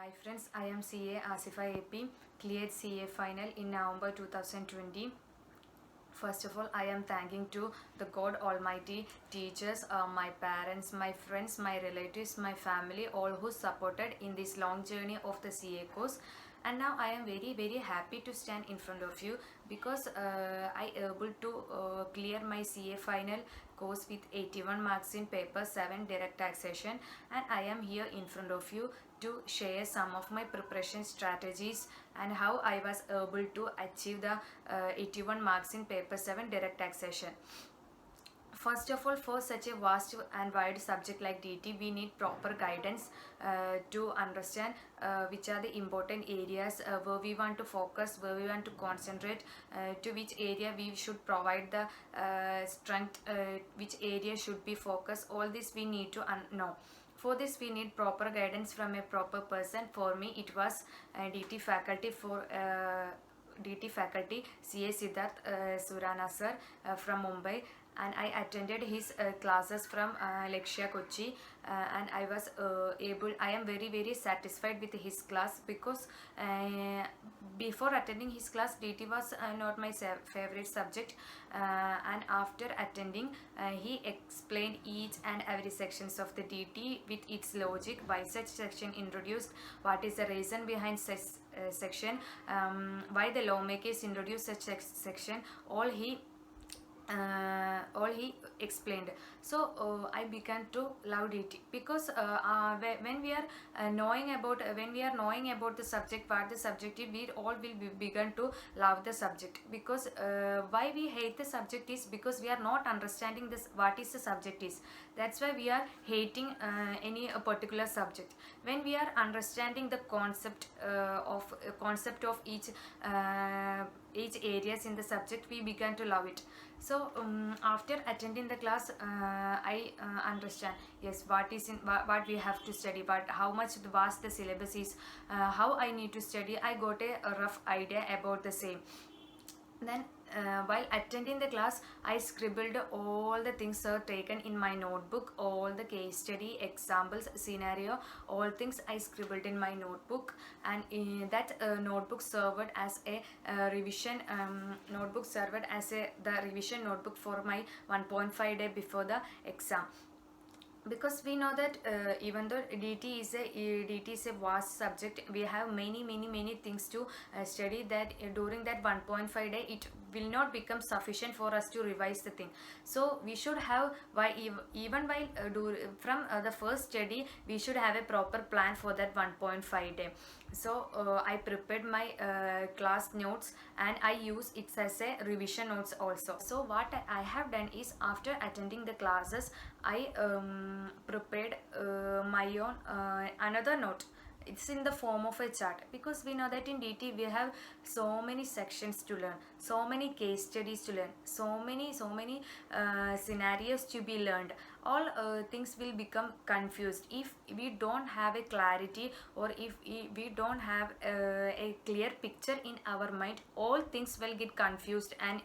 Hi friends, I am CA Ashifa AP, cleared CA final in November 2020. First of all, I am thanking to the God Almighty, teachers, my parents, my friends, my relatives, my family, all who supported in this long journey of the CA course. And now I am very happy to stand in front of you because I able to clear my CA final course with 81 marks in paper 7 direct taxation, and I am here in front of you to share some of my preparation strategies and how I was able to achieve the 81 marks in paper 7 direct taxation. First of all, for such a vast and wide subject like DT, we need proper guidance to understand which are the important areas where we want to focus, where we want to concentrate, to which area we should provide the strength, which area should be focused. All this we need to know. For this, we need proper guidance from a proper person. For me, it was DT faculty CA Siddharth Surana sir from Mumbai, and I attended his classes from Lakshya Kochi, and I am very satisfied with his class because before attending his class, DT was not my favorite subject, and after attending, he explained each and every sections of the DT with its logic, why such section introduced, what is the reason behind such section, why the lawmakers introduced such section. All he explained. So I began to love it because when we are knowing about the subject, what the subject is, we all will begin to love the subject. Because why we hate the subject is because we are not understanding this what is the subject is. That's why we are hating any particular subject. When we are understanding the concept of each areas in the subject, we began to love it. So after attending the class, I understand, yes, what we have to study, but how much vast the syllabus is, how I need to study. I got a rough idea about the same. Then while attending the class, I scribbled all the things are taken in my notebook, all the case study, examples, scenario, all things I scribbled in my notebook, and that notebook served as a revision the revision notebook for my 1.5 day before the exam. Because we know that even though DT is a vast subject, we have many things to study, that during that 1.5 day it will not become sufficient for us to revise the thing. So we should have, even while from the first study, we should have a proper plan for that 1.5 day. So I prepared my class notes, and I use it as a revision notes also. So what I have done is, after attending the classes, I prepared my own another note. It's in the form of a chart, because we know that in DT we have so many sections to learn, so many case studies to learn, so many scenarios to be learned. All things will become confused if we don't have a clarity, or if we don't have a clear picture in our mind. All things will get confused, and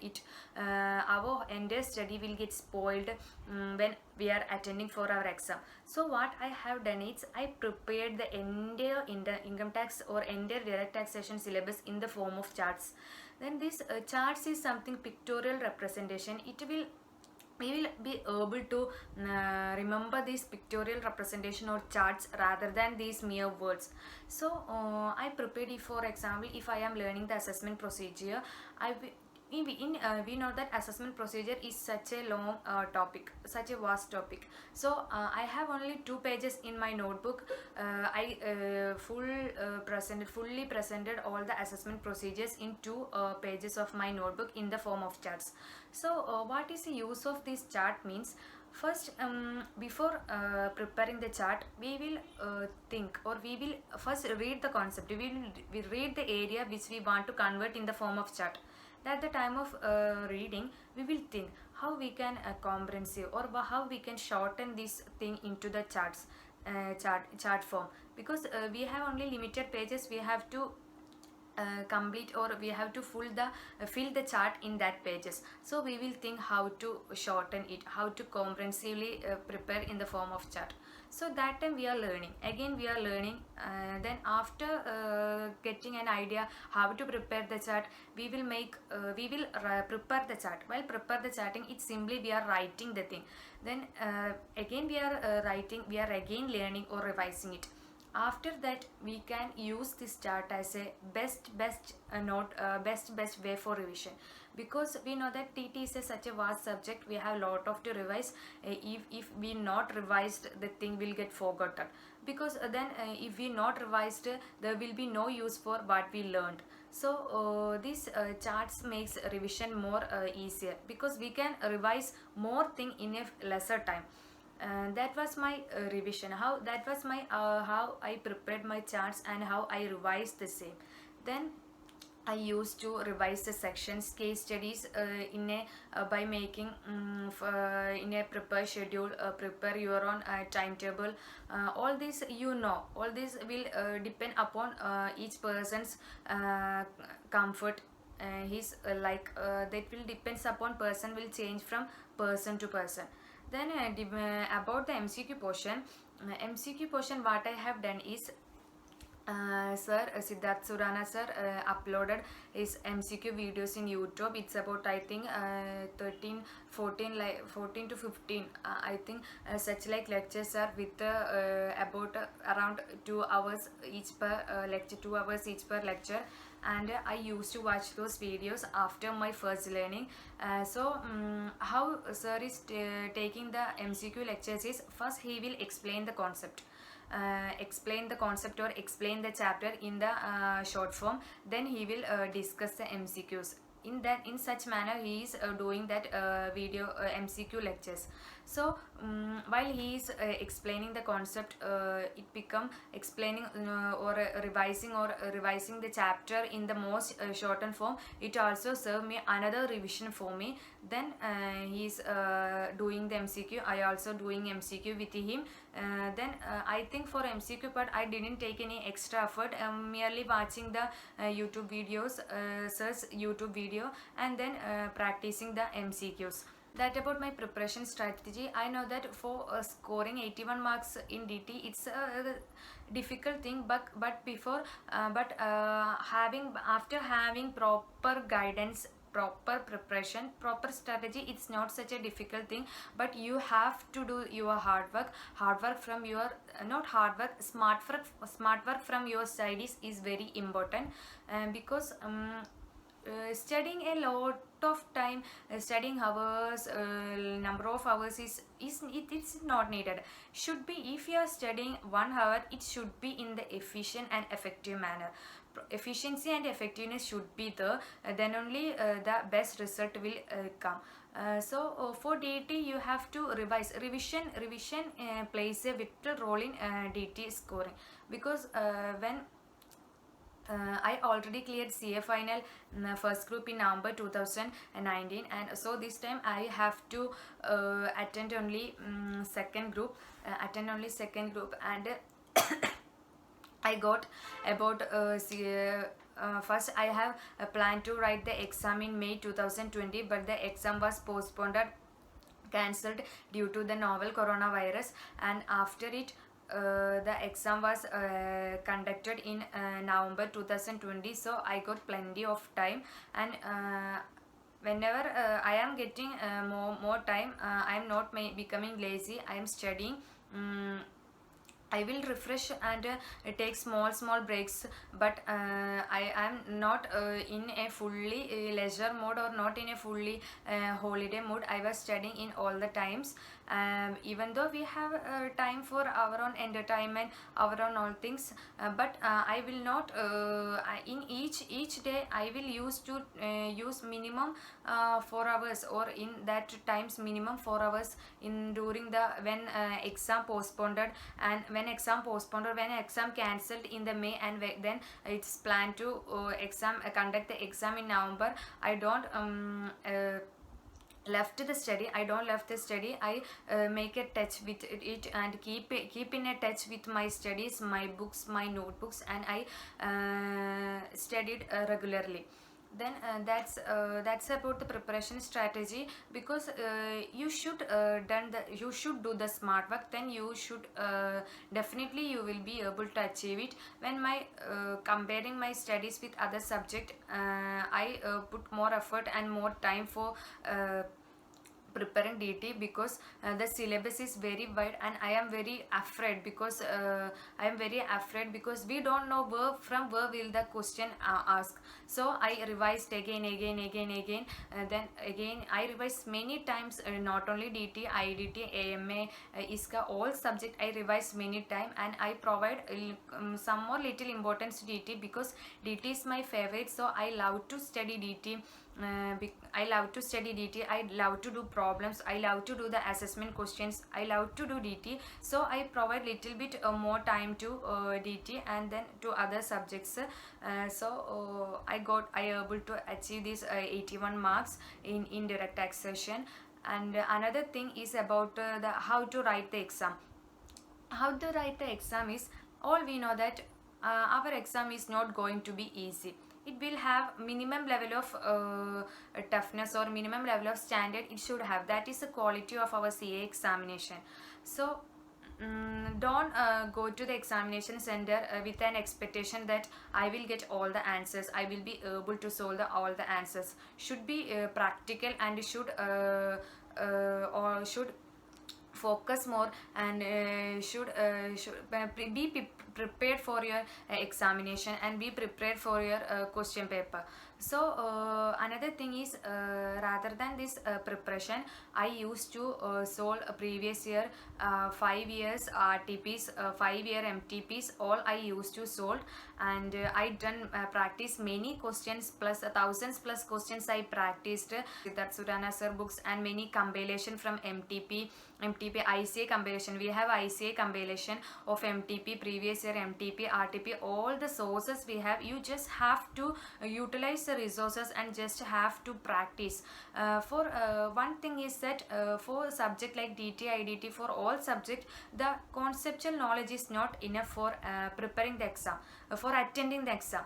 our entire study will get spoiled when we are attending for our exam. So what I have done is, I prepared the entire income tax or entire direct taxation syllabus in the form of charts. Then this charts is something pictorial representation. We will be able to remember this pictorial representation or charts rather than these mere words. So I prepared it. For example, if I am learning the assessment procedure, we know that assessment procedure is such a long topic, such a vast topic. So I have only 2 pages in my notebook. I fully presented all the assessment procedures in 2 pages of my notebook in the form of charts. So what is the use of this chart means, first before preparing the chart, we will think, or we will first read the concept. We read the area which we want to convert in the form of chart. At the time of reading, we will think how we can comprehensive, or how we can shorten this thing into the chart form, because we have only limited pages. We have to complete, or we have to fill the chart in that pages. So we will think how to shorten it, how to comprehensively prepare in the form of chart. So that time we are learning, again we are learning. Then after getting an idea how to prepare the chart, we will prepare the chart. While prepare the charting, it's simply we are writing the thing. Then again we are writing, we are again learning or revising it. After that we can use this chart as a best way for revision, because we know that TT is such a vast subject, we have lot of to revise. If we not revised, the thing will get forgotten, because then if we not revised, there will be no use for what we learned. So these charts makes revision more easier, because we can revise more thing in a lesser time. That was my revision, how that was my how I prepared my charts and how I revised the same. Then I used to revise the sections, case studies in a by making in a prepare schedule, prepare your own timetable. All this, you know, all this will depend upon each person's comfort. His that will depends upon person, will change from person to person. Then about the MCQ portion, what I have done is, sir, Siddharth Surana sir uploaded his MCQ videos in YouTube. It's about, I think, 13, 14, 14 to 15. I think such like lectures are with about around 2 hours each per lecture, 2 hours each per lecture. And I used to watch those videos after my first learning. How sir is taking the MCQ lectures is, first he will explain the concept. Explain the concept or explain the chapter in the short form. Then he will discuss the MCQs. In such manner he is doing that video MCQ lectures. So while he is explaining the concept, it become explaining or revising the chapter in the most shortened form. It also serve me another revision for me. Then he is doing the MCQ, I also doing MCQ with him. Then I think for MCQ part I didn't take any extra effort. Merely watching the YouTube videos, search YouTube video, and then practicing the MCQs. That about my preparation strategy. I know that for scoring 81 marks in DT, it's a difficult thing, but before after having proper guidance, proper preparation, proper strategy, it's not such a difficult thing. But you have to do your hard work from your not hard work, smart work from your side is very important. Because studying a lot of time, studying hours, number of hours it's not needed. Should be, if you are studying 1 hour, it should be in the efficient and effective manner. Efficiency and effectiveness should be there, then only the best result will come. For DT you have to revise. Revision plays a vital role in DT scoring, because when I already cleared CA final first group in November 2019, and so this time I have to attend only second group, and I got about first I have planned to write the exam in May 2020, but the exam was postponed, cancelled due to the novel coronavirus. And after it, the exam was conducted in November 2020, so I got plenty of time. And whenever I am getting more time, I am not becoming lazy, I am studying. I will refresh and take small breaks, but I am not in a fully leisure mode, or not in a fully holiday mood. I was studying in all the times. Even though we have time for our own entertainment, our own all things, but I will not in each day I will use minimum 4 hours, or in that times minimum 4 hours in during the when exam postponed, and when exam cancelled in the May, and then it's planned to conduct the exam in November. I don't left the study. I make a touch with it, and keep in a touch with my studies, my books, my notebooks, and I studied regularly. Then that's about the preparation strategy, because you should do the smart work, then you should definitely you will be able to achieve it. When my comparing my studies with other subject, I put more effort and more time for preparing DT, because the syllabus is very wide, and I am very afraid, because we don't know where will the question ask. So I revised again, then again I revised many times, not only DT, IDT, AMA, ISCA, all subject I revised many time, and I provide some more little importance to DT, because DT is my favorite, so I love to study DT. I love to study DT. I love to do problems. I love to do the assessment questions. I love to do DT. So I provide little bit more time to DT, and then to other subjects. I able to achieve this 81 marks in indirect taxation. And another thing is about the how to write the exam. How to write the exam is, all we know that our exam is not going to be easy. It will have minimum level of toughness, or minimum level of standard it should have. That is the quality of our CA examination. So don't go to the examination center with an expectation that I will get all the answers, I will be able to solve all the answers. Should be practical, and should focus more, and be prepared for your examination, and be prepared for your question paper. So another thing is, rather than this preparation, I used to solve a previous year 5 years RTPs, 5 year MTPs, all I used to solve. And I done practice many questions, plus thousands plus questions I practiced. That Surana sir books, and many compilation from MTP, ICAI compilation. We have ICAI compilation of MTP, previous year MTP, RTP, all the sources we have. You just have to utilize the resources, and just have to practice. For one thing is that for subject like DT, IDT, for all subject, the conceptual knowledge is not enough for preparing the exam, for attending the exam.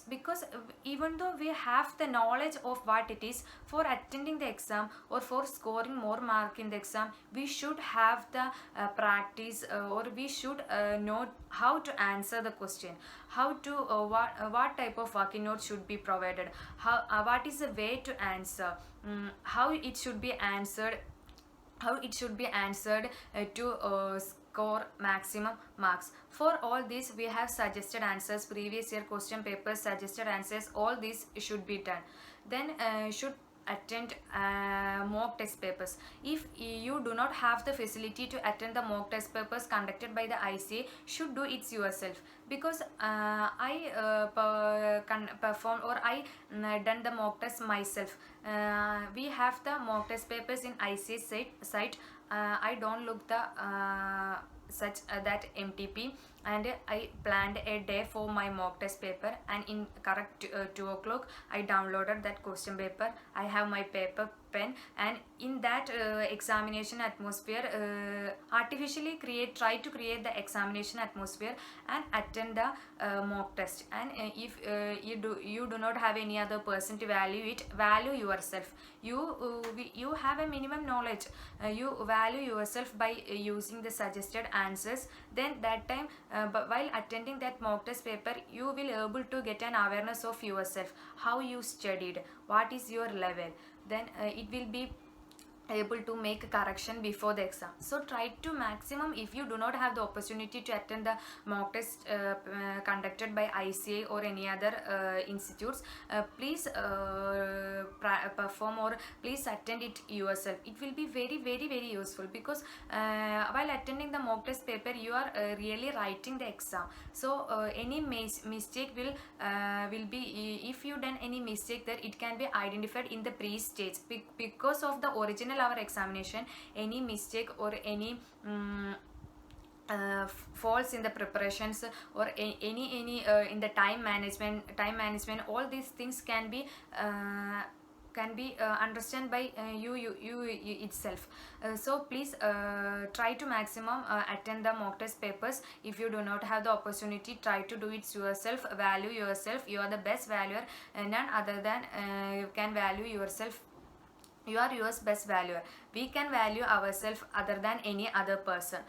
Because even though we have the knowledge of what it is, for attending the exam, or for scoring more mark in the exam, we should have the practice, or we should know how to answer the question, how to what type of working note should be provided, what is the way to answer, how it should be answered, to score maximum marks. For all this, we have suggested answers, previous year question papers, suggested answers, all this should be done. Then should attend mock test papers. If you do not have the facility to attend the mock test papers conducted by the ICAI, should do it yourself. Because I performed, or I done the mock test myself. We have the mock test papers in ICAI site. I don't look the such that MTP, and I planned a day for my mock test paper, and in correct 2 o'clock I downloaded that question paper. I have my paper, pen, and in that examination atmosphere, artificially try to create the examination atmosphere, and attend the mock test. And if you do not have any other person to value it, value yourself. You have a minimum knowledge, you value yourself by using the suggested answers. Then that time, but while attending that mock test paper, you will able to get an awareness of yourself, how you studied, what is your level. Then it will be able to make a correction before the exam. So try to maximum, if you do not have the opportunity to attend the mock test conducted by ICAI or any other institutes, please perform, or please attend it yourself. It will be very very very useful, because while attending the mock test paper, you are really writing the exam. So any mistake will be, if you done any mistake, that it can be identified in the pre-stage. Because of the original our examination, any mistake or any faults in the preparations, or any in the time management, all these things can be can be understand by you itself. So please try to maximum attend the mock test papers. If you do not have the opportunity, try to do it yourself. Value yourself. You are the best valuer, and none other than you can value yourself. You are yours best valuer. We can value ourselves other than any other person.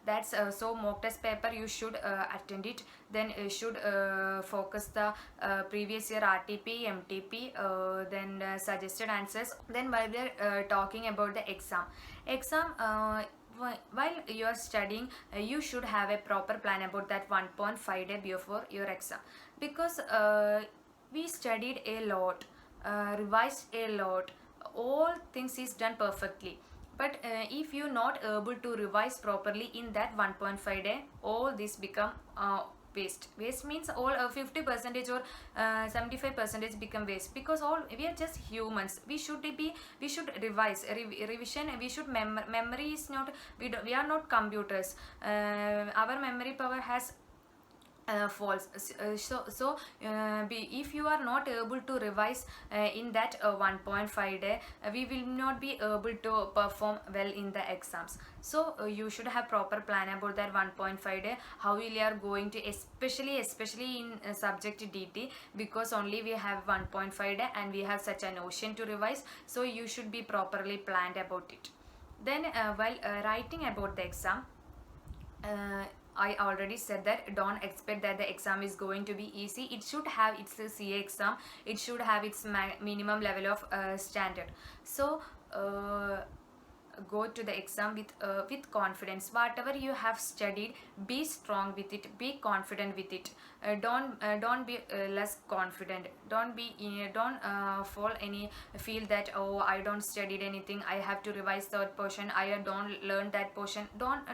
That's so mock test paper you should attend it. Then you should focus the previous year RTP, MTP, then suggested answers. Then while we are talking about the exam while you are studying, you should have a proper plan about that 1.5 day before your exam, because we studied a lot, revised a lot, all things is done perfectly. But if you not able to revise properly in that 1.5 day, all this become waste means all 50 percentage or 75 percentage become waste, because all we are just humans. We should revise, revision. We should memory is not, we are not computers. Our memory power has false. If you are not able to revise in that 1.5 day, we will not be able to perform well in the exams. So you should have proper plan about that 1.5 day, how we are going to, especially in subject DT, because only we have 1.5 day and we have such an ocean to revise. So you should be properly planned about it. Then while writing about the exam, I already said that don't expect that the exam is going to be easy. It should have its CA exam. It should have its minimum level of standard. So go to the exam with confidence. Whatever you have studied, be strong with it. Be confident with it. Don't be less confident. Don't fall any feel that, oh, I don't studied anything, I have to revise that portion, I don't learn that portion. Don't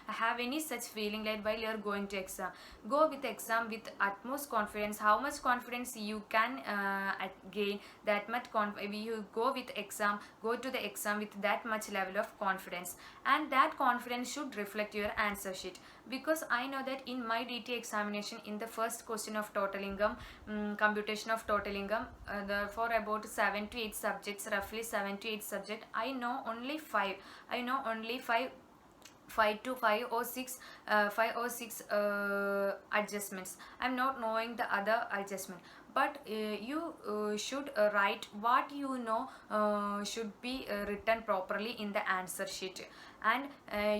have any such feeling like while you are going to exam. Go with exam with utmost confidence. How much confidence you can gain, that much you go with exam. Go to the exam with that much level of confidence, and that confidence should reflect your answer sheet. Because I know that in my DT examination, in the first question of total income, computation of total income, for about 7 to 8 subjects, roughly 7 to 8 subjects, I know only 5 to 5 or 6 adjustments. I'm not knowing the other adjustment. But you should write what you know should be written properly in the answer sheet. And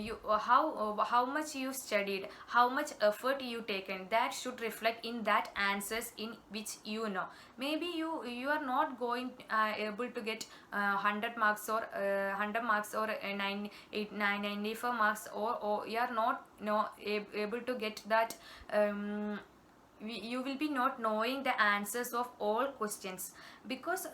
you how much you studied, how much effort you taken, that should reflect in that answers in which you know. Maybe you are not going able to get 100 marks or 94 marks, or you are not able to get that. You will be not knowing the answers of all questions, because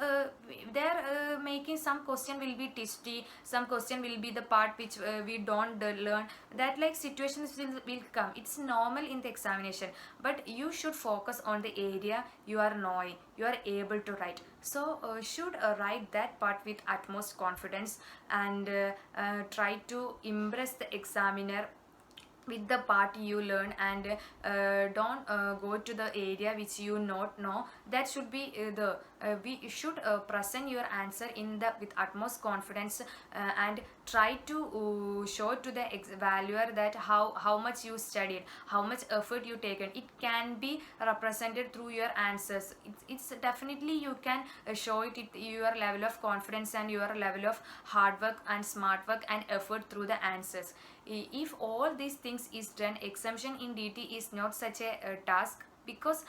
they are making some question will be testy, some question will be the part which we don't learn. That like situations will come. It's normal in the examination, but you should focus on the area you are knowing, you are able to write. So should write that part with utmost confidence, and try to impress the examiner with the part you learn, and don't go to the area which you not know. That should be we should present your answer in the with utmost confidence, and try to show to the valuer that how much you studied, how much effort you taken. It can be represented through your answers. It's definitely you can show it your level of confidence and your level of hard work and smart work and effort through the answers. If all these things is done, exemption in DT is not such a task, because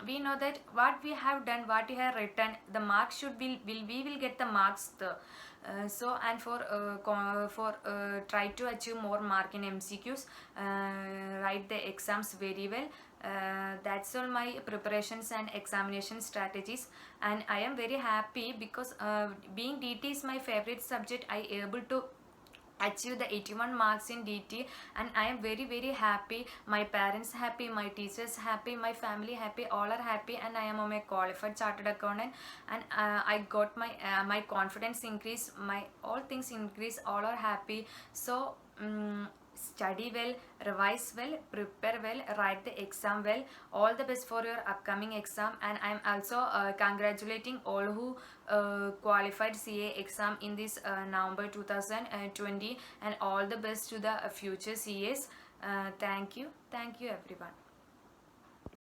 we know that what we have done, what we have written, the marks should be we will get the marks there. So and for try to achieve more mark in MCQs, write the exams very well. That's all my preparations and examination strategies, and I am very happy because being DT is my favorite subject, I able to achieve the 81 marks in DT, and I am very happy. My parents happy, my teachers happy, my family happy, all are happy, and I am a qualified chartered accountant, and I got my confidence increase, my all things increase, all are happy. So study well, revise well, prepare well, write the exam well. All the best for your upcoming exam, and I'm also congratulating all who qualified CA exam in this November 2020, and all the best to the future CAs. Thank you everyone.